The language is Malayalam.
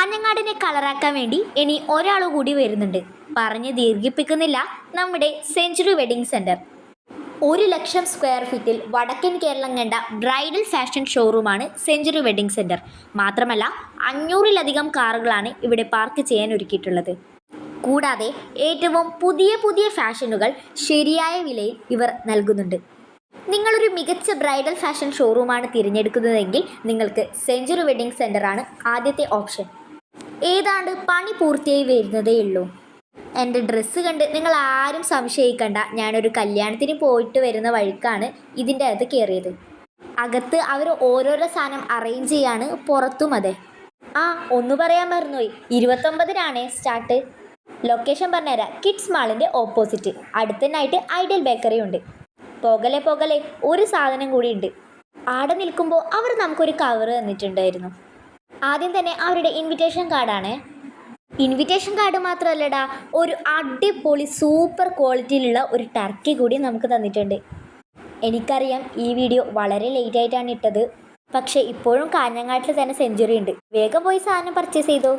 കാഞ്ഞങ്ങാടിനെ കളറാക്കാൻ വേണ്ടി ഇനി ഒരാൾ കൂടി വരുന്നുണ്ട്. പറഞ്ഞ് ദീർഘിപ്പിക്കുന്നില്ല, നമ്മുടെ സെഞ്ചുറി വെഡിങ് സെൻറ്റർ. 1,00,000 സ്ക്വയർ ഫീറ്റിൽ വടക്കൻ കേരളം കണ്ട ബ്രൈഡൽ ഫാഷൻ ഷോറൂമാണ് സെഞ്ചുറി വെഡിങ് സെൻറ്റർ. മാത്രമല്ല 500-ലധികം കാറുകളാണ് ഇവിടെ പാർക്ക് ചെയ്യാൻ ഒരുക്കിയിട്ടുള്ളത്. കൂടാതെ ഏറ്റവും പുതിയ പുതിയ ഫാഷനുകൾ ശരിയായ വിലയിൽ ഇവർ നൽകുന്നുണ്ട്. നിങ്ങളൊരു മികച്ച ബ്രൈഡൽ ഫാഷൻ ഷോറൂമാണ് തിരഞ്ഞെടുക്കുന്നതെങ്കിൽ നിങ്ങൾക്ക് സെഞ്ചുറി വെഡിങ് സെൻറ്ററാണ് ആദ്യത്തെ ഓപ്ഷൻ. ഏതാണ്ട് പണി പൂർത്തിയായി വരുന്നതേയുള്ളൂ. എൻ്റെ ഡ്രസ്സ് കണ്ട് നിങ്ങൾ ആരും സംശയിക്കണ്ട, ഞാനൊരു കല്യാണത്തിന് പോയിട്ട് വരുന്ന വഴിക്കാണ് ഇതിൻ്റെ അകത്ത് കയറിയത്. അകത്ത് അവർ ഓരോരോ സാധനം അറേഞ്ച് ചെയ്യാണ്, പുറത്തും അതെ. ഒന്ന് പറയാൻ മറന്നുപോയി, 29-നാണ് സ്റ്റാർട്ട്. ലൊക്കേഷൻ പറഞ്ഞുതരാം, കിഡ്സ് മാളിൻ്റെ ഓപ്പോസിറ്റ്. അടുത്തന്നായിട്ട് ഐഡിയൽ ബേക്കറി ഉണ്ട്. പോകലെ ഒരു സാധനം കൂടി ഉണ്ട്. ആടെ നിൽക്കുമ്പോൾ അവർ നമുക്കൊരു കവർ തന്നിട്ടുണ്ടായിരുന്നു. ആദ്യം തന്നെ അവരുടെ ഇൻവിറ്റേഷൻ കാർഡാണ്. ഇൻവിറ്റേഷൻ കാർഡ് മാത്രമല്ലടാ, ഒരു അടിപൊളി സൂപ്പർ ക്വാളിറ്റിയിലുള്ള ഒരു ടർക്കി കൂടി നമുക്ക് തന്നിട്ടുണ്ട്. എനിക്കറിയാം ഈ വീഡിയോ വളരെ ലേറ്റായിട്ടാണ് ഇട്ടത്, പക്ഷേ ഇപ്പോഴും കാഞ്ഞങ്ങാട്ടിൽ തന്നെ സെഞ്ചുറി ഉണ്ട്. വേഗം പോയി സാധനം പർച്ചേസ് ചെയ്തോ.